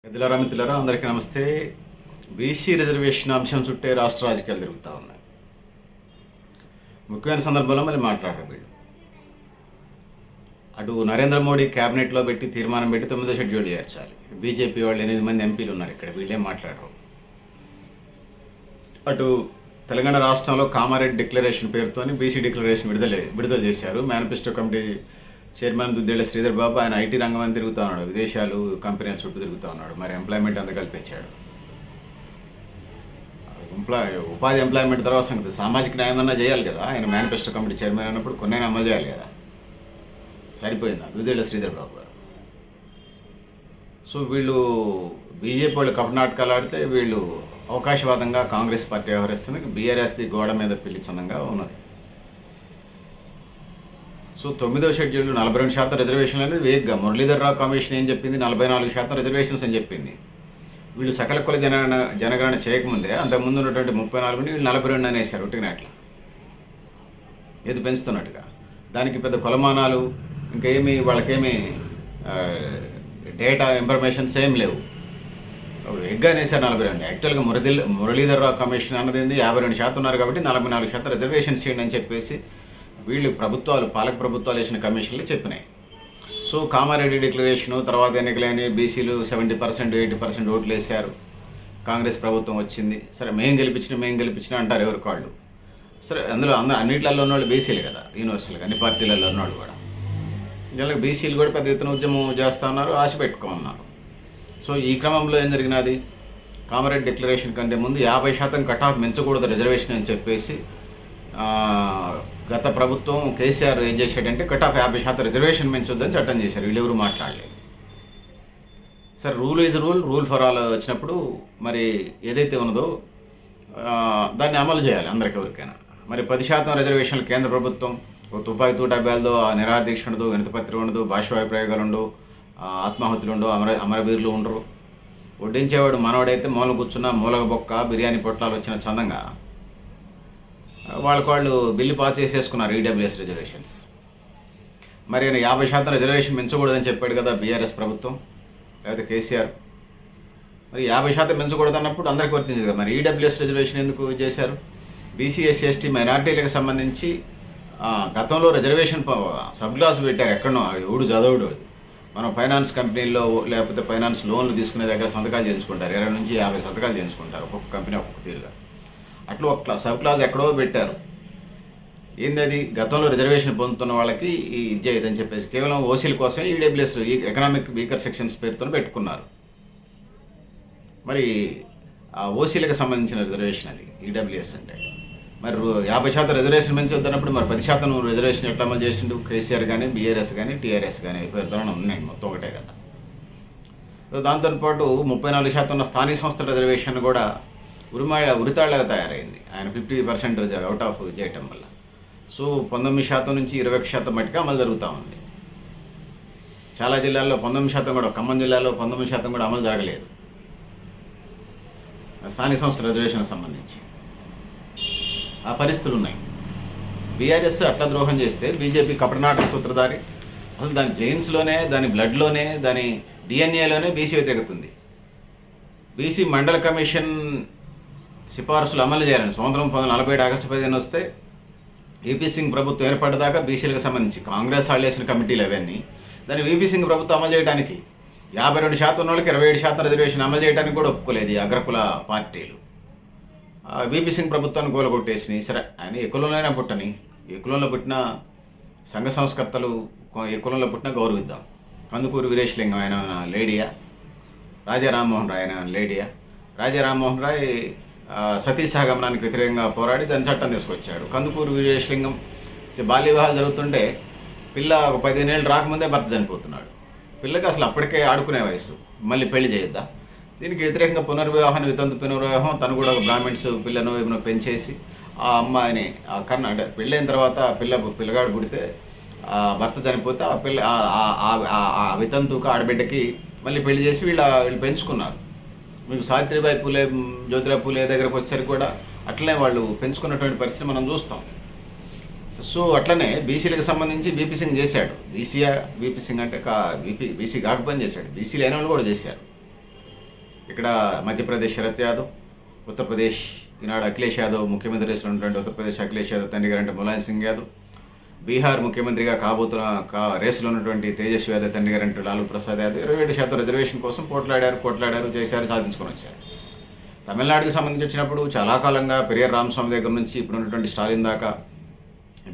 మిత్రులారా మిత్రులారా అందరికీ నమస్తే. బీసీ రిజర్వేషన్ అంశం చుట్టే రాష్ట్ర రాజకీయాలు తిరుగుతూ ఉన్నాయి. ముఖ్యమైన సందర్భంలో మళ్ళీ మాట్లాడారు వీళ్ళు. అటు నరేంద్ర మోడీ క్యాబినెట్లో పెట్టి తీర్మానం పెట్టి 9వ షెడ్యూల్ చేర్చాలి. బీజేపీ వాళ్ళు 8 మంది ఎంపీలు ఉన్నారు ఇక్కడ, వీళ్ళేం మాట్లాడరు. అటు తెలంగాణ రాష్ట్రంలో కామారెడ్డి డిక్లరేషన్ పేరుతోని బీసీ డిక్లరేషన్ విడుదల చేశారు. Manifesto committee chairman దుద్దేళ్ల Sridhar Babu ఆయన ఐటీ రంగం అని తిరుగుతూ ఉన్నాడు, విదేశాలు కంపెనీల చుట్టూ తిరుగుతూ ఉన్నాడు. మరి ఎంప్లాయ్మెంట్ అంతా కల్పించాడు. ఉపాధి ఎంప్లాయ్మెంట్ తర్వాత సంగతి సామాజిక న్యాయం అన్నా చేయాలి కదా. ఆయన మేనిఫెస్టో కమిటీ చైర్మన్ అన్నప్పుడు కొన్ని అమలు చేయాలి కదా. సరిపోయిందా దుద్దేళ్ల శ్రీధర్ బాబు గారు? సో వీళ్ళు బీజేపీ వాళ్ళు కపనాటకాలు ఆడితే వీళ్ళు అవకాశవాదంగా కాంగ్రెస్ పార్టీ వ్యవహరిస్తుంది. బీఆర్ఎస్ది గోడ మీద పిలిచందంగా ఉన్నది. సో 9వ షెడ్యూల్ 42% రిజర్వేషన్లు అనేది వేగ్గా మురళీధర్ రావు కమిషన్ ఏం చెప్పింది, 44% రిజర్వేషన్స్ అని చెప్పింది. వీళ్ళు సకల కుల జనగణన చేయకముందే అంతకుముందు ఉన్నటువంటి 34 వీళ్ళు 42 అనేసారు ఒకటిగా అట్లా ఏది పెంచుతున్నట్టుగా. దానికి పెద్ద కొలమానాలు ఇంకేమి వాళ్ళకేమి డేటా ఇన్ఫర్మేషన్స్ ఏం లేవు. ఎగ్గా అనేసారు 42. యాక్చువల్గా మురళీధర్ రావు కమిషన్ అన్నది 52% ఉన్నారు కాబట్టి 44% రిజర్వేషన్స్ చేయండి అని చెప్పేసి వీళ్ళు పాలక ప్రభుత్వాలు వేసిన కమిషన్లు చెప్పినాయి. సో కామారెడ్డి డిక్లరేషను తర్వాత ఎన్నికలైన బీసీలు 70% 80% ఓట్లు వేశారు. కాంగ్రెస్ ప్రభుత్వం వచ్చింది. సరే మేము గెలిపించిన అంటారు ఎవరి కాళ్ళు. సరే అందులో అన్నిట్లలో ఉన్నవాళ్ళు బీసీలు కదా, యూనివర్సల్గా అన్ని పార్టీలలో ఉన్నవాళ్ళు కూడా. జనరల్గా బీసీలు కూడా పెద్ద ఎత్తున ఉద్యమం చేస్తూ ఉన్నారు, ఆశ పెట్టుకున్నారు. సో ఈ క్రమంలో ఏం జరిగినది, కామారెడ్డి డిక్లరేషన్ కంటే ముందు 50% కట్ ఆఫ్ మించకూడదు రిజర్వేషన్ అని చెప్పేసి గత ప్రభుత్వం కేసీఆర్ ఏం చేశాడంటే కట్ ఆఫ్ 50% రిజర్వేషన్ పెంచొద్దని చట్టం చేశారు. వీళ్ళెవరు మాట్లాడలేదు. సరే rule is rule for all వచ్చినప్పుడు మరి ఏదైతే ఉన్నదో దాన్ని అమలు చేయాలి అందరికి ఎవరికైనా. మరి 10% రిజర్వేషన్లు కేంద్ర ప్రభుత్వం తుపాకి తూటాబ్యాలతో నిరాహార దీక్ష ఉండదు, వినతిపత్రం ఉండదు, భాషవాయు ప్రయోగాలు ఉండవు, ఆత్మాహుతులు ఉండవు, అమరవీరులు ఉండరు. వడ్డించేవాడు మనవాడైతే మూల కూర్చున్న మూలగ బొక్క బిర్యానీ పొట్లాలు వచ్చిన చందంగా వాళ్ళు బిల్లు పాస్ చేసేసుకున్నారు ఈడబ్ల్యూఎస్ రిజర్వేషన్స్. మరి 50% రిజర్వేషన్ పెంచకూడదని చెప్పాడు కదా బీఆర్ఎస్ ప్రభుత్వం లేకపోతే కేసీఆర్. మరి 50% పెంచకూడదు అన్నప్పుడు అందరికీ వర్తించదు కదా. మరి ఈడబ్ల్యూఎస్ రిజర్వేషన్ ఎందుకు చేశారు? బీసీ ఎస్సీ ఎస్టీ మైనారిటీలకు సంబంధించి గతంలో రిజర్వేషన్ సబ్ క్లాస్ పెట్టారు ఎక్కడనో, ఎవడు చదవడు. మనం ఫైనాన్స్ కంపెనీల్లో లేకపోతే ఫైనాన్స్ లోన్లు తీసుకునే దగ్గర సంతకాలు చేయించుకుంటారు, 20 నుంచి 50 సంతకాలు చేయించుకుంటారు ఒక్కొక్క కంపెనీ ఒక్కొక్క తీరుగా. అట్లా ఒక సబ్ క్లాస్ ఎక్కడో పెట్టారు. ఏంది అది, గతంలో రిజర్వేషన్ పొందుతున్న వాళ్ళకి ఇది చేయదని చెప్పేసి కేవలం ఓసీల కోసం ఈడబ్ల్యూఎస్ ఎకనామిక్ వీకర్ సెక్షన్స్ పేరుతో పెట్టుకున్నారు. మరి ఆ ఓసీలకు సంబంధించిన రిజర్వేషన్ అది ఈడబ్ల్యూఎస్ అంటే. మరి 50% రిజర్వేషన్ పెంచొద్దన్నప్పుడు మరి 10% రిజర్వేషన్ ఎట్లా అమలు చేసిండు కేసీఆర్ కానీ బీఆర్ఎస్ కానీ టీఆర్ఎస్ కానీ పేరుతో ఉన్నాయి, మొత్తం ఒకటే కదా. దాంతోపాటు 34% ఉన్న స్థానిక సంస్థల రిజర్వేషన్ కూడా ఉరితాళ్ళగా తయారైంది. ఆయన 50% అవుట్ ఆఫ్ చేయటం వల్ల. సో 19% నుంచి 20% మట్టుగా అమలు జరుగుతూ ఉంది. చాలా జిల్లాల్లో 19% కూడా, ఖమ్మం జిల్లాలో 19% కూడా అమలు జరగలేదు స్థానిక సంస్థల రిజర్వేషన్కి సంబంధించి. ఆ పరిస్థితులు ఉన్నాయి. బీఆర్ఎస్ అట్లా ద్రోహం చేస్తే బీజేపీ కపటనాటక సూత్రధారి. అసలు దాని జైన్స్లోనే, దాని బ్లడ్లోనే, దాని డిఎన్ఏలోనే బీసీ వ్యతిరేకత ఉంది. బీసీ మండల కమిషన్ సిఫార్సులు అమలు చేయాలని సంవత్సరం 1947 ఆగస్టు 15 వస్తే వీపీ సింగ్ ప్రభుత్వం ఏర్పడదాకా బీసీలకు సంబంధించి కాంగ్రెస్ వాళ్ళు వేసిన కమిటీలు అవన్నీ దాన్ని వీపీ సింగ్ ప్రభుత్వం అమలు చేయడానికి 52% ఉన్న వాళ్ళకి 27% రిజర్వేషన్ అమలు చేయడానికి కూడా ఒప్పుకోలేదు ఈ అగ్రకుల పార్టీలు. వీపీ సింగ్ ప్రభుత్వాన్ని కూలగొట్టేసినాయి. సరే ఆయన ఏ కులంలోనైనా పుట్టని, ఏ కులంలో పుట్టిన సంఘ సంస్కర్తలు ఏ కులంలో పుట్టినా గౌరవిద్దాం. కందుకూరు వీరేశలింగం ఆయన లేడీయా, రాజా రామ్మోహన్ రాయ్ ఆయన లేడీయా. రాజా రామ్మోహన్ రాయ్ సతీ సహగమనానికి వ్యతిరేకంగా పోరాడి దాని చట్టం తీసుకొచ్చాడు. కందుకూరు వీరేశలింగం బాల్య వివాహాలు జరుగుతుంటే పిల్ల ఒక 15 ఏళ్ళు రాకముందే భర్త చనిపోతున్నాడు. పిల్లకి అసలు అప్పటికే ఆడుకునే వయసు, మళ్ళీ పెళ్లి చేయొద్దా? దీనికి వ్యతిరేకంగా పునర్వివాహాన్ని వితంతు పునర్వివాహం, తను కూడా ఒక బ్రాహ్మిన్స్ పిల్లను ఏమైనా పెంచేసి ఆ అమ్మాయిని అంటే పెళ్ళైన తర్వాత పిల్లగాడు పుడితే భర్త చనిపోతే ఆ పిల్ల ఆ వితంతుకు ఆడబిడ్డకి మళ్ళీ పెళ్లి చేసి వీళ్ళు పెంచుకున్నారు. మీకు సావిత్రిబాయి పూలే, జ్యోతిరావు పూలే దగ్గరకు వచ్చేసరికి కూడా అట్లనే వాళ్ళు పెంచుకున్నటువంటి పరిస్థితి మనం చూస్తాం. సో అట్లనే బీసీలకు సంబంధించి వీపీ సింగ్ చేశాడు. వీపీ సింగ్ అంటే బీసీ కాకపోయినా చేశాడు, బీసీ లేని వాళ్ళు కూడా చేశారు. ఇక్కడ మధ్యప్రదేశ్ శరత్ యాదవ్, ఉత్తరప్రదేశ్ ఈనాడు అఖిలేష్ యాదవ్ ముఖ్యమంత్రి ఉన్నటువంటి ఉత్తరప్రదేశ్ అఖిలేష్ యాదవ్ తండ్రి గారంటే ములాయం సింగ్ యాదవ్, బీహార్ ముఖ్యమంత్రిగా కాబోతున్న రేసులో ఉన్నటువంటి తేజస్వి యాదవ్ తండ్రి గారంటే లాలూ ప్రసాద్ యాదవ్ 27% రిజర్వేషన్ కోసం పోట్లాడారు, చేశారు, సాధించుకొని వచ్చారు. తమిళనాడుకి సంబంధించి వచ్చినప్పుడు చాలా కాలంగా పెరియర్ రామస్వామి దగ్గర నుంచి ఇప్పుడు ఉన్నటువంటి స్టాలిన్ దాకా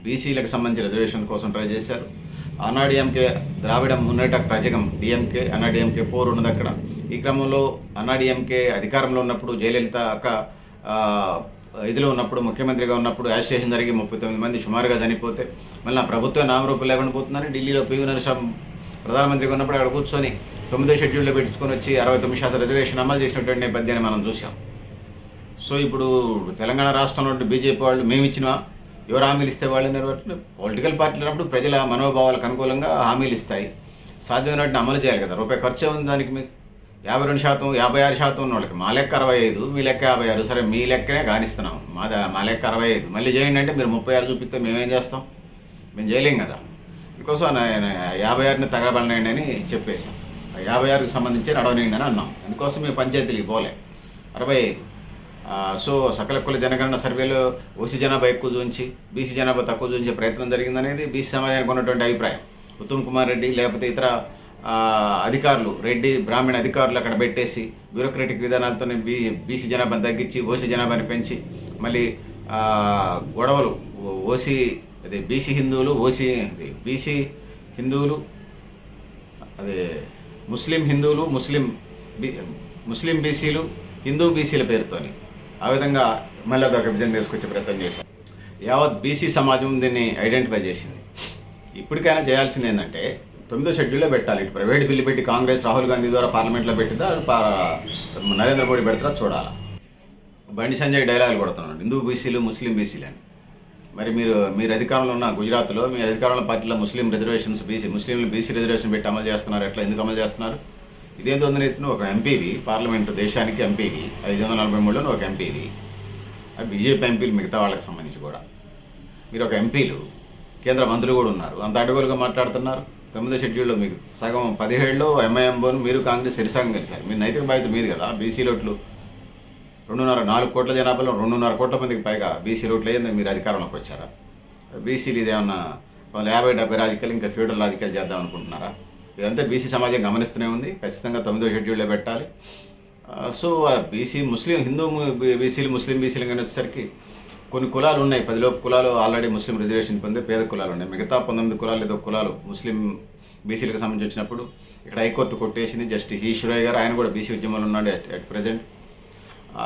బీసీలకు సంబంధించి రిజర్వేషన్ కోసం ట్రై చేశారు. అన్నాడీఎంకే ద్రావిడ మున్నేట కజగం డిఎంకే అన్నాడీఎంకే పోరు ఉన్నది అక్కడ. ఈ క్రమంలో అన్నాడీఎంకే అధికారంలో ఉన్నప్పుడు జయలలిత అక్క ఇదిలో ఉన్నప్పుడు ముఖ్యమంత్రిగా ఉన్నప్పుడు యాజిటేషన్ జరిగి 39 మంది సుమారుగా చనిపోతే మళ్ళీ నా ప్రభుత్వం నామరూపం లేకుండా పోతుందని ఢిల్లీలో పివి నరసింహ ప్రధానమంత్రిగా ఉన్నప్పుడు అక్కడ కూర్చొని 9వ షెడ్యూల్లో పెట్టించుకొని వచ్చి 69% రిజర్వేషన్ అమలు చేసినటువంటి నేపథ్యాన్ని మనం చూసాం. సో ఇప్పుడు తెలంగాణ రాష్ట్రంలో బీజేపీ వాళ్ళు మేము ఇచ్చినా ఎవరు హామీలు ఇస్తే వాళ్ళు నెరవేర్చిన పొలిటికల్ పార్టీలు ఉన్నప్పుడు ప్రజల మనోభావాలకు అనుకూలంగా హామీలు ఇస్తాయి, సాధ్యమైనట్టు అమలు చేయాలి కదా. రూపాయి ఖర్చే ఉంది దానికి. మీకు 52%, 56% ఉన్న వాళ్ళకి మా లెక్క 65, మీ లెక్క 56. సరే మీ లెక్కనే కానిస్తున్నాం, మా లెక్క 65 మళ్ళీ చేయండి అంటే మీరు 36 చూపిస్తే మేమేం చేస్తాం? మేము చేయలేం కదా. అందుకోసం 56ని తగలబడినండి అని చెప్పేశాం. 56కి సంబంధించి నడవనండి అని అన్నాం. అందుకోసం మేము పంచాయతీలకు పోలే 65. సో సకల కుల జనగణన సర్వేలో ఓసీ జనాభా ఎక్కువ చూపించి బీసీ జనాభా తక్కువ చూపించే ప్రయత్నం జరిగిందనేది బీసీ సమాజానికి ఉన్నటువంటి అభిప్రాయం. ఉత్తమ్ కుమార్ రెడ్డి లేకపోతే ఇతర అధికారులు, రెడ్డి బ్రాహ్మణ అధికారులు అక్కడ పెట్టేసి బ్యూరోక్రటిక్ విధానాలతో బీసీ జనాభాను తగ్గించి ఓసీ జనాభాని పెంచి మళ్ళీ గొడవలు ఓసీ అదే బీసీ హిందువులు అదే ముస్లిం హిందువులు ముస్లిం బీసీలు హిందూ బీసీల పేరుతోని ఆ విధంగా మళ్ళీ అదొక విభజన తీసుకొచ్చే ప్రయత్నం చేశాం. యావత్ బీసీ సమాజం దీన్ని ఐడెంటిఫై చేసింది. ఇప్పటికైనా చేయాల్సింది ఏంటంటే 9వ షెడ్యూల్లో పెట్టాలి. ఇటు ప్రైవేట్ బిల్లు పెట్టి కాంగ్రెస్ రాహుల్ గాంధీ ద్వారా పార్లమెంట్లో పెట్టిందా నరేంద్ర మోడీ పెడతారా చూడాలా. బండి సంజయ్ డైలాగులు కొడుతున్నాడు హిందూ బీసీలు ముస్లిం బీసీలు అని. మరి మీరు అధికారంలో ఉన్న గుజరాత్లో మీ అధికారంలో పార్టీలో ముస్లిం బీసీ రిజర్వేషన్ పెట్టి అమలు చేస్తున్నారు. ఎట్లా ఎందుకు అమలు చేస్తున్నారు? ఇదేందో ఉందని ఒక ఎంపీవి పార్లమెంటు దేశానికి ఎంపీవి 543లో ఒక ఎంపీవి, అది బీజేపీ ఎంపీలు మిగతా వాళ్ళకి సంబంధించి కూడా. మీరు ఒక ఎంపీలు కేంద్ర మంత్రులు కూడా ఉన్నారు, అంత అడ్డగోలుగా మాట్లాడుతున్నారు. 9వ షెడ్యూల్లో మీకు సగం 17లో ఎంఐఎంబోను మీరు కాంగ్రెస్ సరిసంగం కలిశారు. మీ నైతిక బాధ్యత మీది కదా. బీసీ లోట్లు 4 కోట్ల జనాభాలో 2.5 కోట్ల మందికి పైగా బీసీ లోట్లు అయ్యింది. మీరు అధికారంలోకి వచ్చారా? బీసీలు ఇదేమన్నా 50-70 రాజకీయాలు ఇంకా ఫ్యూడల్ రాజకీయాలు చేద్దాం అనుకుంటున్నారా? ఇదంతా బీసీ సమాజం గమనిస్తూనే ఉంది. ఖచ్చితంగా 9వ షెడ్యూల్లో పెట్టాలి. సో బీసీ హిందూ బీసీలు ముస్లిం బీసీలు కానీ వచ్చేసరికి కొన్ని కులాలు ఉన్నాయి, 10 లోపు కులాలు ఆల్రెడీ ముస్లిం రిజర్వేషన్ పొందే పేద కులాలు ఉన్నాయి. మిగతా 19 కులాలు ఏదో కులాలు ముస్లిం బీసీలకు సంబంధించి వచ్చినప్పుడు ఇక్కడ హైకోర్టు కొట్టేసింది. జస్టిస్ ఈశ్వరయ్య గారు, ఆయన కూడా బీసీ ఉద్యమంలో ఉన్నాడు అట్ ప్రజెంట్.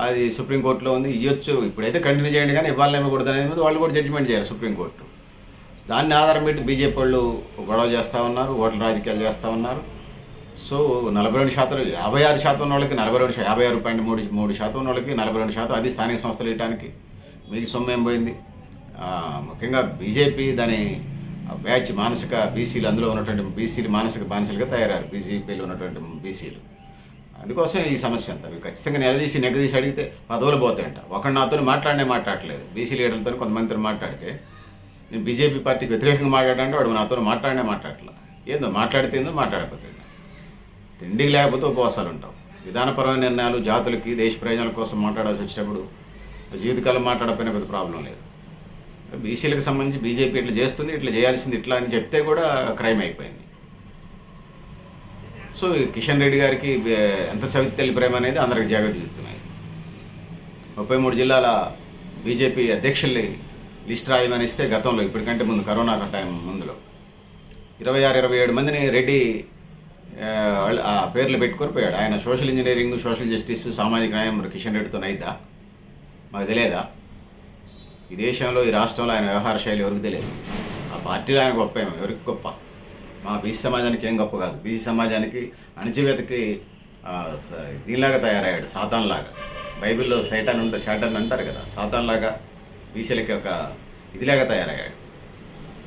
అది సుప్రీంకోర్టులో ఉంది. ఇవ్వచ్చు, ఇప్పుడైతే కంటిన్యూ చేయండి కానీ ఇవ్వాలని కూడా అనేది వాళ్ళు కూడా జడ్జిమెంట్ చేయాలి సుప్రీంకోర్టు. దాన్ని ఆధారం పెట్టి బీజేపీ వాళ్ళు గొడవ చేస్తూ ఉన్నారు, ఓట్ల రాజకీయాలు చేస్తూ ఉన్నారు. సో 42%, 56% ఉన్న వాళ్ళకి 56.3% ఉన్న వాళ్ళకి 42%, అది స్థానిక సంస్థలు ఇవ్వడానికి మీకు సొమ్ము ఏం పోయింది? ముఖ్యంగా బీజేపీ దాని బ్యాచ్ మానసిక బీసీలు, అందులో ఉన్నటువంటి బీసీలు మానసిక బానిసలుగా తయారయ్యారు బీజేపీలో ఉన్నటువంటి బీసీలు. అందుకోసం ఈ సమస్య అంతా ఖచ్చితంగా నెగదీసి అడిగితే పదవులు పోతాయంట. ఒకడు నాతో మాట్లాడట్లేదు. బీసీ లీడర్లతో కొంతమందితో మాట్లాడితే నేను బీజేపీ పార్టీకి వ్యతిరేకంగా మాట్లాడాలంటే వాడు నాతో మాట్లాడట్లా. మాట్లాడితే మాట్లాడకపోతే తిండికి లేకపోతే ఉపవాసాలు ఉంటాం. విధానపరమైన నిర్ణయాలు జాతులకి దేశ ప్రయోజనాల కోసం మాట్లాడాల్సి వచ్చినప్పుడు జీవితకాలం మాట్లాడకపోయినా పెద్ద ప్రాబ్లం లేదు. బీసీలకు సంబంధించి బీజేపీ ఇట్లా చేస్తుంది, ఇట్లా చేయాల్సింది ఇట్లా అని చెప్తే కూడా క్రైమ్ అయిపోయింది. సో కిషన్ రెడ్డి గారికి ఎంత సవితల్లి ప్రేమ అనేది అందరికి జగద్గీతమైంది. 33 జిల్లాల బీజేపీ అధ్యక్షుల్ని లిస్ట్ రాయమని ఇస్తే గతంలో ఇప్పటికంటే ముందు కరోనా టైం ముందులో 26-27 మందిని రెడ్డి ఆ పేర్లు పెట్టుకొని పోయాడు. ఆయన సోషల్ ఇంజనీరింగ్, సోషల్ జస్టిస్, సామాజిక న్యాయం కిషన్ రెడ్డితో అయిద్దా? మాకు తెలియదా? ఈ దేశంలో ఈ రాష్ట్రంలో ఆయన వ్యవహార శైలి ఎవరికి తెలియదు. ఆ పార్టీలో ఆయన గొప్ప ఏమో, ఎవరికి గొప్ప? మా బీసీ సమాజానికి ఏం గొప్ప కాదు. బీసీ సమాజానికి అణచివేతకి దీనిలాగా తయారయ్యాడు, సాతాన్లాగా. బైబిల్లో షాటన్ అంటారు కదా, సాతాన్లాగా బీసీలకి ఒక ఇదిలాగా తయారయ్యాడు.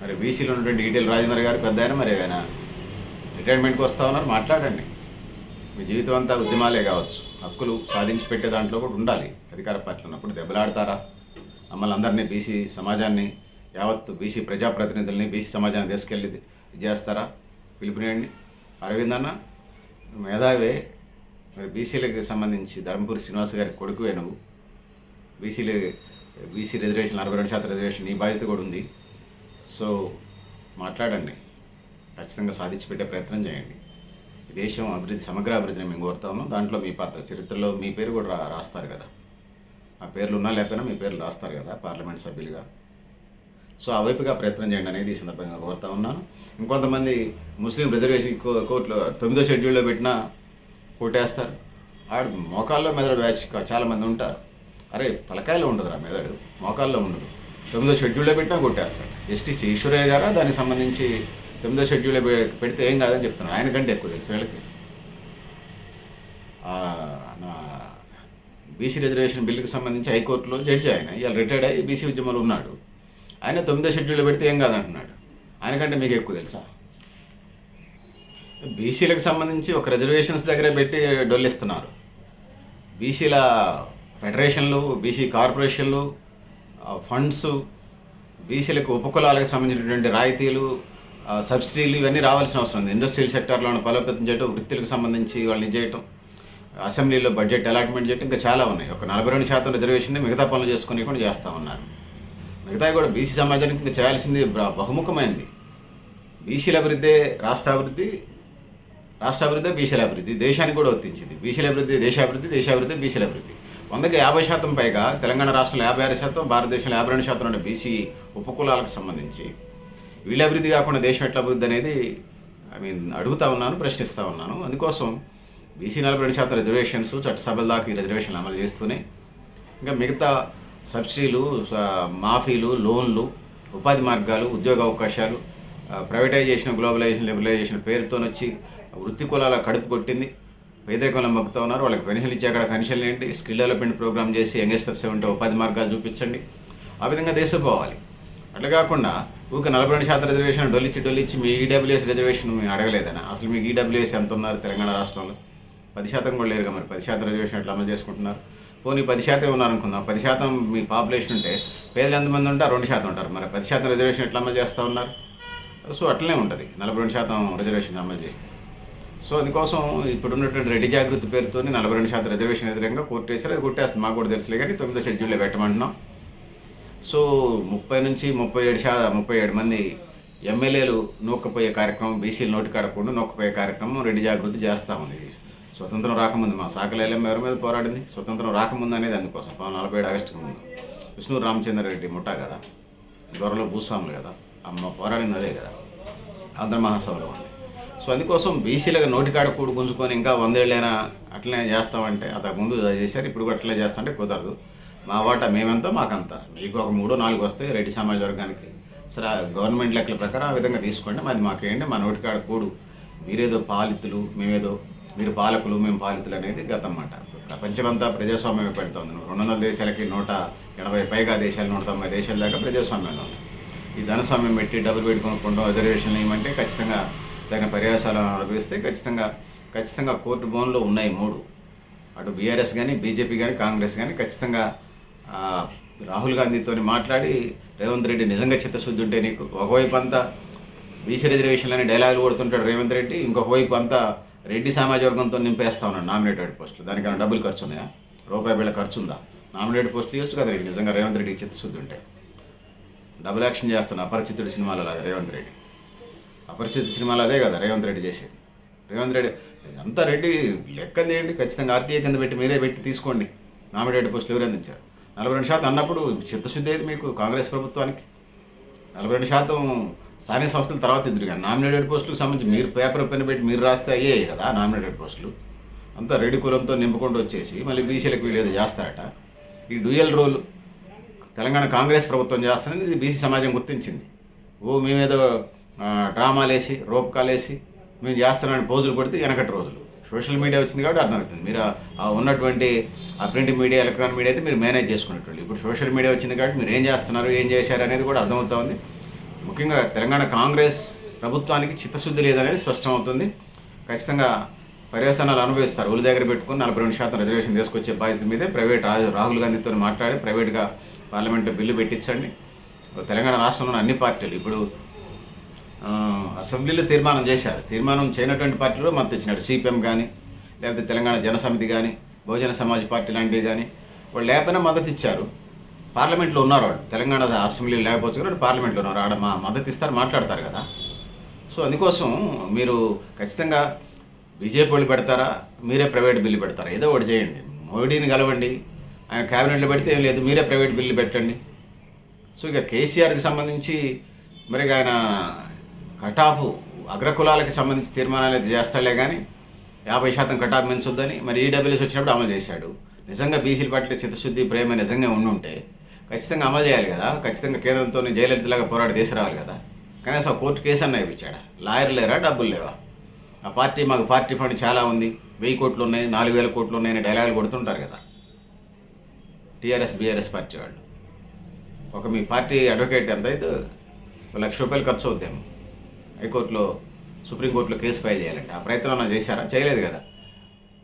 మరి బీసీలో ఉన్నటువంటి ఈటెల రాజేందర్ గారు పెద్ద ఆయన, మరి ఆయన రిటైర్మెంట్కి వస్తూ ఉన్నారు. మాట్లాడండి. మీ జీవితం అంతా ఉద్యమాలే కావచ్చు, హక్కులు సాధించి పెట్టే దాంట్లో కూడా ఉండాలి. అధికార పార్టీలో ఉన్నప్పుడు దెబ్బలాడతారా? మమ్మల్ని అందరినీ బీసీ సమాజాన్ని, యావత్తు బీసీ ప్రజాప్రతినిధుల్ని బీసీ సమాజాన్ని తీసుకెళ్ళి చేస్తారా? పిలుపునేయండి. అరవింద్ అన్న మేధావే, మరి బీసీలకు సంబంధించి ధర్మపురి శ్రీనివాస్ గారి కొడుకువే నువ్వు. బీసీలు బీసీ రిజర్వేషన్ 42% రిజర్వేషన్ నీ బాధ్యత కూడా ఉంది. సో మాట్లాడండి, ఖచ్చితంగా సాధించి పెట్టే ప్రయత్నం చేయండి. ఈ దేశం అభివృద్ధి, సమగ్ర అభివృద్ధిని మేము కోరుతా ఉన్నాం. దాంట్లో మీ పాత్ర, చరిత్రలో మీ పేరు కూడా రాస్తారు కదా, ఆ పేర్లు ఉన్నా లేకపోయినా మీ పేర్లు రాస్తారు కదా పార్లమెంట్ సభ్యులుగా. సో ఆ వైపుగా ప్రయత్నం చేయండి అనేది ఈ సందర్భంగా కోరుతా ఉన్నాను. ఇంకొంతమంది ముస్లిం రిజర్వేషన్ కోర్టులో 9వ షెడ్యూల్లో పెట్టినా కొట్టేస్తారు. ఆడు మోకాల్లో మెదడు బ్యాచ్ చాలామంది ఉంటారు. అరే తలకాయలో ఉండదురా మెదడు, మోకాల్లో ఉండదు. 9వ షెడ్యూల్లో పెట్టినా కొట్టేస్తాడు. జస్టిస్ ఈశ్వరయ్య గారా దానికి సంబంధించి 9వ షెడ్యూల్లో పెడితే ఏం కాదని చెప్తున్నాను. ఆయన కంటే ఎక్కువ తెలుసు వీళ్ళకి. నా బీసీ రిజర్వేషన్ బిల్లుకి సంబంధించి హైకోర్టులో జడ్జి ఆయన, ఇవాళ రిటైర్డ్ అయ్యి బీసీ ఉద్యమంలో ఉన్నాడు. ఆయన 9వ షెడ్యూల్లో పెడితే ఏం కాదంటున్నాడు. ఆయనకంటే మీకు ఎక్కువ తెలుసా? బీసీలకు సంబంధించి ఒక రిజర్వేషన్స్ దగ్గర పెట్టి డొల్లిస్తున్నారు. బీసీల ఫెడరేషన్లు, బీసీ కార్పొరేషన్లు, ఫండ్స్, బీసీలకు ఉపకులాలకు సంబంధించినటువంటి రాయితీలు, సబ్సిడీలు ఇవన్నీ రావాల్సిన అవసరం ఉంది. ఇండస్ట్రియల్ సెక్టార్లో బలోపేతం చేయడం, వృత్తులకు సంబంధించి వాళ్ళని చేయటం, అసెంబ్లీలో బడ్జెట్ అలాట్మెంట్ చేయటం, ఇంకా చాలా ఉన్నాయి. ఒక 42% రిజర్వేషన్ మిగతా పనులు చేసుకుని కూడా చేస్తూ ఉన్నారు. మిగతా కూడా బీసీ సమాజానికి ఇంకా చేయాల్సింది బహుముఖమైంది. బీసీల అభివృద్ధి రాష్ట్రాభివృద్ధి, రాష్ట్రాభివృద్ధి బీసీల అభివృద్ధి, దేశానికి కూడా వర్తించింది. బీసీల అభివృద్ధి దేశాభివృద్ధి, దేశాభివృద్ధి బీసీల అభివృద్ధి. 100కి 50% పైగా తెలంగాణ రాష్ట్రంలో 56%, భారతదేశంలో 52% ఉన్న బీసీ ఉపకులాలకు సంబంధించి వీళ్ళ అభివృద్ధి కాకుండా దేశం ఎట్లా అభివృద్ధి అనేది అడుగుతా ఉన్నాను, ప్రశ్నిస్తూ ఉన్నాను. అందుకోసం బీసీ 42% రిజర్వేషన్స్, చట్టసభల దాకా ఈ రిజర్వేషన్లు అమలు చేస్తూనే ఇంకా మిగతా సబ్సిడీలు, మాఫీలు, లోన్లు, ఉపాధి మార్గాలు, ఉద్యోగ అవకాశాలు, ప్రైవేటైజేషన్, గ్లోబలైజేషన్, లిబరలైజేషన్ పేరుతోనొచ్చి వృత్తి కులాల కడుపు కొట్టింది. పేదరికంలో మగ్గుతూ ఉన్నారు. వాళ్ళకి పెన్షన్లు ఇచ్చే అక్కడ పెన్షన్లు ఏంటి, స్కిల్ డెవలప్మెంట్ ప్రోగ్రామ్ చేసి యంగ్స్టర్స్ ఉంటే ఉపాధి మార్గాలు చూపించండి. ఆ విధంగా దేశం పోవాలి. అట్లా కాకుండా ఊక 42% రిజర్వేషన్ డొల్లిచ్చి మీ ఈడబ్ల్యూఎస్ రిజర్వేషన్ మేము అడగలేదనా? అసలు మీకు ఈడబ్ల్యూఎస్ ఎంత ఉన్నారు తెలంగాణ రాష్ట్రంలో? 10% కూడా లేరుగా. మరి 10% రిజర్వేషన్ ఎట్లా అమలు చేసుకుంటున్నారు? పోనీ 10% ఉన్నారనుకుందాం. 10% మీ పాపులేషన్ ఉంటే పేదలు ఎంతమంది ఉంటారు? 2% ఉంటారు. మరి 10% రిజర్వేషన్ ఎట్లా అమలు చేస్తూ ఉన్నారు? సో అట్లనే ఉంటుంది 42% రిజర్వేషన్ అమలు చేస్తే. సో అందుకోసం ఇప్పుడున్నటువంటి రెడ్డి జాగృతి పేరుతో 42% రిజర్వేషన్ ఎదురంగా కోర్టు వేసారు. అది కొట్టేస్తుంది, మాకు కూడా తెలుసులే. కానీ 9వ షెడ్యూల్లో పెట్టమంటున్నాం. సో 30 నుంచి 37 మంది ఎమ్మెల్యేలు నూక్కపోయే కార్యక్రమం, బీసీలు నోటి కాడకుండా నూక్కపోయే కార్యక్రమం రెడ్డి జాగృతి చేస్తూ ఉంది. స్వతంత్రం రాకముందు మా సాకలేలం ఎవరి మీద పోరాడింది? స్వతంత్రం రాకముందు అనేది అందుకోసం 47 ఆగస్టుకు ముందు విష్ణు రామచంద్రారెడ్డి ముఠా కదా, దొరలో భూస్వాములు కదా, అమ్మ పోరాడింది అదే కదా, ఆంధ్ర మహాసభలో ఉంది. సో అందుకోసం బీసీలుగా నోటికాడ కూడు గుంజుకొని ఇంకా 100 ఏళ్ళైనా అట్లనే చేస్తామంటే, అంతకుముందు చేశారు, ఇప్పుడు కూడా అట్లనే చేస్తామంటే కుదరదు. మా వాటా మేమెంతో మాకంతా, మీకు ఒక 3-4 వస్తాయి రెడ్డి సమాజ వర్గానికి. సరే గవర్నమెంట్ లెక్కల ప్రకారం ఆ విధంగా తీసుకోండి, మాది మాకేంటి, మా నోటికాడ కూడు. మీరేదో పాలితులు, మేమేదో, మీరు పాలకులు మేము పాలితులు అనేది గతం మాట. ప్రపంచమంతా ప్రజాస్వామ్యం పెడుతుంది. 200 దేశాలకి 180 పైగా దేశాలు, 190 దేశాల దాకా ప్రజాస్వామ్యంలో ఉన్నాయి. ఈ ధనస్వామ్యం పెట్టి డబ్బులు పెట్టుకొనుకుంటాం, రిజర్వేషన్లు ఏమంటే ఖచ్చితంగా తగిన పర్యాసాలను అనుభవిస్తే ఖచ్చితంగా కోర్టు బోన్లో ఉన్నాయి 3. అటు బీఆర్ఎస్ కానీ, బీజేపీ కానీ, కాంగ్రెస్ కానీ ఖచ్చితంగా రాహుల్ గాంధీతో మాట్లాడి, రేవంత్ రెడ్డి నిజంగా చిత్తశుద్ధి ఉంటే నీకు, ఒకవైపు అంతా బీసీ రిజర్వేషన్లని డైలాగులు కొడుతుంటాడు రేవంత్ రెడ్డి, ఇంకొక వైపు అంతా రెడ్డి సమాజ వర్గంతో నింపేస్తా ఉన్నాడు నామినేటెడ్ పోస్టులు. దానికన్నా డబ్బులు ఖర్చు ఉన్నాయా? రూపాయి బిళ్ళ ఖర్చు ఉందా? నామినేటెడ్ పోస్టులు ఇవ్వచ్చు కదా నిజంగా రేవంత్ రెడ్డికి చిత్తశుద్ధి ఉంటే. డబుల్ యాక్షన్ చేస్తున్నా అపరిచితుడి సినిమాలో లాగా రేవంత్ రెడ్డి. అపరిచిత సినిమాలో అదే కదా రేవంత్ రెడ్డి చేసేది. రేవంత్ రెడ్డి అంతా రెడ్డి లెక్కది ఏంటి, ఖచ్చితంగా ఆర్టీఏ కింద పెట్టి మీరే పెట్టి తీసుకోండి నామినేటెడ్ పోస్టులు ఎవరు అందించారు. 42% అన్నప్పుడు చిత్తశుద్ధి ఏది మీకు కాంగ్రెస్ ప్రభుత్వానికి? 42% స్థానిక సంస్థల తర్వాత ఇద్దరు కానీ నామినేటెడ్ పోస్టులకు సంబంధించి మీరు పేపర్ పెన్ పెట్టి మీరు రాస్తే అయ్యాయి కదా నామినేటెడ్ పోస్టులు. అంతా రెడ్డి కులంతో నింపుకుంటూ వచ్చేసి మళ్ళీ బీసీలకు వీళ్ళు ఏదో చేస్తారట. ఈ డ్యూయల్ రోల్ తెలంగాణ కాంగ్రెస్ ప్రభుత్వం చేస్తున్నది, ఇది బీసీ సమాజం గుర్తించింది. మేమేదో డ్రామాలు వేసి, రూపకాలు వేసి మేము చేస్తున్నామని పోజులు కొడితే వెనకటి రోజులు. సోషల్ మీడియా వచ్చింది కాబట్టి అర్థమవుతుంది. మీరు ఉన్నటువంటి ఆ ప్రింట్ మీడియా, ఎలక్ట్రానిక్ మీడియా అయితే మీరు మేనేజ్ చేసుకునేటోళ్ళు. ఇప్పుడు సోషల్ మీడియా వచ్చింది కాబట్టి మీరు ఏం చేస్తున్నారు, ఏం చేశారు అనేది కూడా అర్థమవుతా ఉంది. ముఖ్యంగా తెలంగాణ కాంగ్రెస్ ప్రభుత్వానికి చిత్తశుద్ధి లేదనేది స్పష్టమవుతుంది. ఖచ్చితంగా పర్యవసానాలు అనుభవిస్తారు. ఒళ్ళు దగ్గర పెట్టుకుని 42% రిజర్వేషన్ తీసుకొచ్చే బాధ్యత మీదే రాహుల్ గాంధీతో మాట్లాడి ప్రైవేట్గా పార్లమెంట్లో బిల్లు పెట్టించండి. తెలంగాణ రాష్ట్రంలో అన్ని పార్టీలు ఇప్పుడు అసెంబ్లీలో తీర్మానం చేశారు. తీర్మానం చేయనటువంటి పార్టీలు మద్దతు ఇచ్చినాడు. సిపిఎం కానీ, లేకపోతే తెలంగాణ జనసమితి కానీ బహుజన సమాజ్ పార్టీ లాంటివి కానీ వాళ్ళు లేకపోయినా మద్దతు ఇచ్చారు. పార్లమెంట్లో ఉన్నారు వాళ్ళు, తెలంగాణ అసెంబ్లీలో లేకపోవచ్చు కానీ పార్లమెంట్లో ఉన్నారు, ఆడ మద్దతు ఇస్తారు, మాట్లాడతారు కదా. సో అందుకోసం మీరు ఖచ్చితంగా బీజేపీ వాళ్ళు పెడతారా, మీరే ప్రైవేట్ బిల్లు పెడతారా, ఏదో ఒకటి చేయండి. మోడీని కలవండి, ఆయన క్యాబినెట్లో పెడితే ఏం లేదు, మీరే ప్రైవేట్ బిల్లు పెట్టండి. సో ఇక కేసీఆర్కి సంబంధించి మరి ఆయన కటాఫ్ అగ్రకులాలకు సంబంధించి తీర్మానాలు అయితే చేస్తాడే కానీ 50% కటాఫ్ పెంచొద్దని మరి ఈడబ్ల్యూఎస్ వచ్చినప్పుడు అమలు చేశాడు. నిజంగా బీసీల పట్ల చిత్తశుద్ధి ప్రేమ నిజంగా ఉండుంటే ఖచ్చితంగా అమలు చేయాలి కదా. ఖచ్చితంగా కేంద్రంతో జయలలితలాగా పోరాడి తీసుకురావాలి కదా. కనీసం కోర్టు కేసు అన్న ఇచ్చాడా? లాయర్ లేరా, డబ్బులు లేవా? ఆ పార్టీ మాకు పార్టీ ఫండ్ చాలా ఉంది, 1000 కోట్లు ఉన్నాయి, 4000 కోట్లు ఉన్నాయని డైలాగులు కొడుతుంటారు కదా టీఆర్ఎస్ బీఆర్ఎస్ పార్టీ వాళ్ళు. ఒక మీ పార్టీ అడ్వకేట్ ఎంత అయితే ₹1,00,000 ఖర్చు అవుతాము హైకోర్టులో సుప్రీంకోర్టులో కేసు ఫైల్ చేయాలంటే. ఆ ప్రయత్నం అన్న చేశారా? చేయలేదు కదా.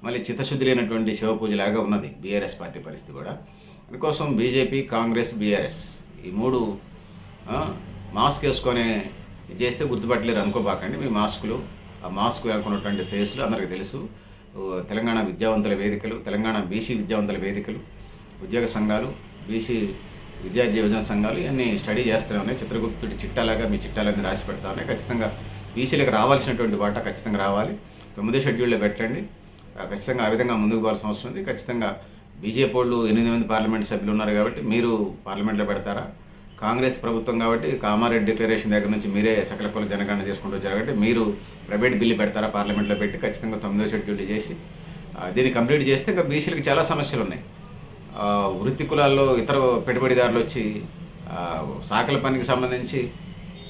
మళ్ళీ చిత్తశుద్ధి లేనటువంటి శివపూజలాగా ఉన్నది బీఆర్ఎస్ పార్టీ పరిస్థితి కూడా. అందుకోసం బీజేపీ, కాంగ్రెస్, బీఆర్ఎస్ ఈ మూడు మాస్క్ వేసుకొని ఇది చేస్తే గుర్తుపట్టలేరు అనుకోబాకండి. మీ మాస్కులు, ఆ మాస్క్ అనుకున్నటువంటి ఫేస్లు అందరికీ తెలుసు. తెలంగాణ విద్యావంతుల వేదికలు, తెలంగాణ బీసీ విద్యావంతుల వేదికలు, ఉద్యోగ సంఘాలు, బీసీ విద్యార్థి యువజన సంఘాలు ఇవన్నీ స్టడీ చేస్తూనే ఉన్నాయి. చిత్రగుప్తుడి చిట్టాలాగా మీ చిట్టాలన్నీ రాసి పెడతా ఉన్నాయి. ఖచ్చితంగా బీసీలకు రావాల్సినటువంటి వాటా ఖచ్చితంగా రావాలి. 9వ షెడ్యూల్లో పెట్టండి. ఖచ్చితంగా ఆ విధంగా ముందుకు పోవాల్సిన అవసరం ఉంది. ఖచ్చితంగా బీజేపీ వాళ్ళు 8 మంది పార్లమెంట్ సభ్యులు ఉన్నారు కాబట్టి మీరు పార్లమెంట్లో పెడతారా? కాంగ్రెస్ ప్రభుత్వం కాబట్టి కామారెడ్డి డిక్లరేషన్ దగ్గర నుంచి మీరే సకల కుల జనగణన చేసుకుంటూ వచ్చారు కాబట్టి మీరు ప్రైవేట్ బిల్లు పెడతారా? పార్లమెంట్లో పెట్టి ఖచ్చితంగా 9వ షెడ్యూల్ చేసి దీన్ని కంప్లీట్ చేస్తే ఇంకా బీసీలకు చాలా సమస్యలు ఉన్నాయి. వృత్తి కులాల్లో ఇతర పెట్టుబడిదారులు వచ్చి సాకల పనికి సంబంధించి,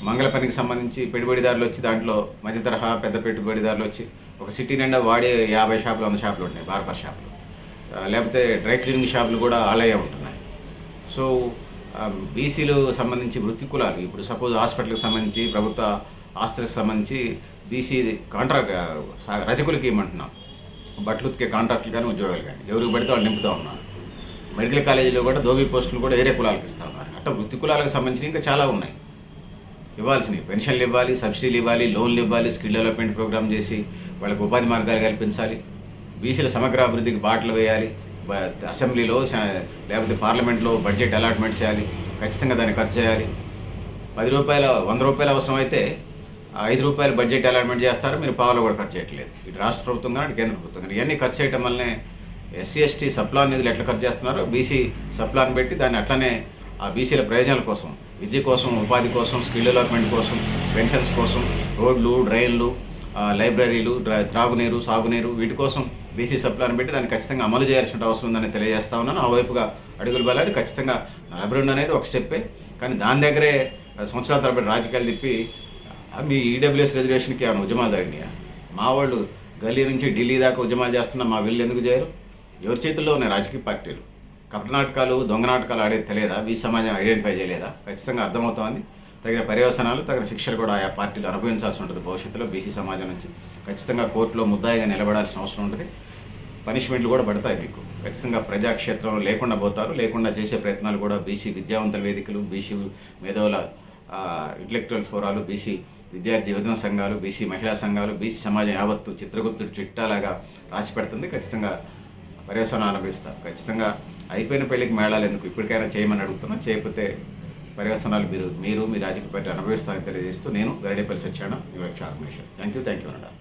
మంగళ పనికి సంబంధించి పెట్టుబడిదారులు వచ్చి దాంట్లో మధ్య తరహా పెద్ద పెట్టుబడిదారులు వచ్చి ఒక సిటీ నిండా వాడే 50 షాపులు 100 షాపులు ఉంటాయి, బార్బర్ షాపులు, లేకపోతే డ్రై క్లీనింగ్ షాపులు కూడా అలాగే ఉంటున్నాయి. సో బీసీలు సంబంధించి వృత్తి కులాలు ఇప్పుడు సపోజ్ హాస్పిటల్కి సంబంధించి, ప్రభుత్వ ఆస్తులకు సంబంధించి బీసీ కాంట్రాక్ట్ రజకులకి ఏమంటున్నాం, బట్టలు ఉతికే కాంట్రాక్టులు కానీ ఉద్యోగాలు కానీ ఎవరికి పడితే వాళ్ళు నింపుతూ ఉన్నారు. మెడికల్ కాలేజీలో కూడా ధోబీ పోస్టులు కూడా ఏరే కులాలకు ఇస్తూ ఉన్నారు. అట్లా వృత్తి కులాలకు సంబంధించి ఇంకా చాలా ఉన్నాయి ఇవ్వాల్సినవి. పెన్షన్లు ఇవ్వాలి, సబ్సిడీలు ఇవ్వాలి, లోన్లు ఇవ్వాలి, స్కిల్ డెవలప్మెంట్ ప్రోగ్రామ్ చేసి వాళ్ళకు ఉపాధి మార్గాలు కల్పించాలి, బీసీల సమగ్ర అభివృద్ధికి బాటలు వేయాలి, అసెంబ్లీలో లేకపోతే పార్లమెంట్లో బడ్జెట్ అలాట్మెంట్ చేయాలి, ఖచ్చితంగా దాన్ని ఖర్చు చేయాలి. ₹10 ₹100 అవసరమైతే ₹5 బడ్జెట్ అలాట్మెంట్ చేస్తారు, మీరు పావులు కూడా ఖర్చు చేయట్లేదు. ఇటు రాష్ట్ర ప్రభుత్వం కానీ ఇటు కేంద్ర ప్రభుత్వం కానీ ఇవన్నీ ఖర్చు చేయడం వల్లనే ఎస్సీ ఎస్టీ సప్లాన్ నిధులు ఎట్లా ఖర్చు చేస్తున్నారో బీసీ సప్లాన్ పెట్టి దాన్ని అట్లనే ఆ బీసీల ప్రయోజనాల కోసం, విద్య కోసం, ఉపాధి కోసం, స్కిల్ డెవలప్మెంట్ కోసం, పెన్షన్స్ కోసం, రోడ్లు, డ్రైన్లు, లైబ్రరీలు, త్రాగునీరు, సాగునీరు వీటి కోసం బీసీ సప్లాన్ పెట్టి దాన్ని ఖచ్చితంగా అమలు చేయాల్సిన అవసరం ఉందని తెలియజేస్తా ఉన్నాను. ఆ వైపుగా అడుగులు వెళ్ళాలి. ఖచ్చితంగా 42 అనేది ఒక స్టెప్పే, కానీ దాని దగ్గరే సంవత్సరాల తరబడి రాజకీయాలు తిప్పి మీ ఈడబ్ల్యూఎస్ రిజర్వేషన్కి ఏమైనా ఉద్యమాలు జరిగినాయా? మా వాళ్ళు గల్లీ నుంచి ఢిల్లీ దాకా ఉద్యమాలు చేస్తున్నా మా వీళ్ళు ఎందుకు చేయరు? ఎవరి చేతుల్లో ఉన్నాయి రాజకీయ పార్టీలు? కపట నాటకాలు, దొంగ నాటకాలు ఆడేది తెలియదా? బీసీ సమాజం ఐడెంటిఫై చేయలేదా? ఖచ్చితంగా అర్థమవుతోంది. తగిన పర్యవసనాలు, తగిన శిక్షలు కూడా ఆయా పార్టీలు అనుభవించాల్సి ఉంటుంది భవిష్యత్తులో. బీసీ సమాజం నుంచి ఖచ్చితంగా కోర్టులో ముద్దాయిగా నిలబడాల్సిన అవసరం ఉంటుంది. పనిష్మెంట్లు కూడా పడతాయి మీకు. ఖచ్చితంగా ప్రజాక్షేత్రంలో లేకుండా పోతారు. లేకుండా చేసే ప్రయత్నాలు కూడా బీసీ విద్యావంతుల వేదికలు, బీసీ మేధావుల ఇంటలెక్చువల్ ఫోరాలు, బీసీ విద్యార్థి యువజన సంఘాలు, బీసీ మహిళా సంఘాలు, బీసీ సమాజం యావత్తు చిత్రగుప్తుడు చిట్టాలాగా రాసి పెడుతుంది. ఖచ్చితంగా పర్యవసానం అనుభవిస్తారు. ఖచ్చితంగా అయిపోయిన పెళ్లికి మేళాలు ఎందుకు, ఇప్పటికైనా చేయమని అడుగుతున్నా. చేయకపోతే పర్యవసనాలు మీరు మీ రాజకీయ పార్టీ అనుభవిస్తామని తెలియజేస్తూ నేను Garidepalli Satyanarayana, new organisation. Thank you అన్నాడు.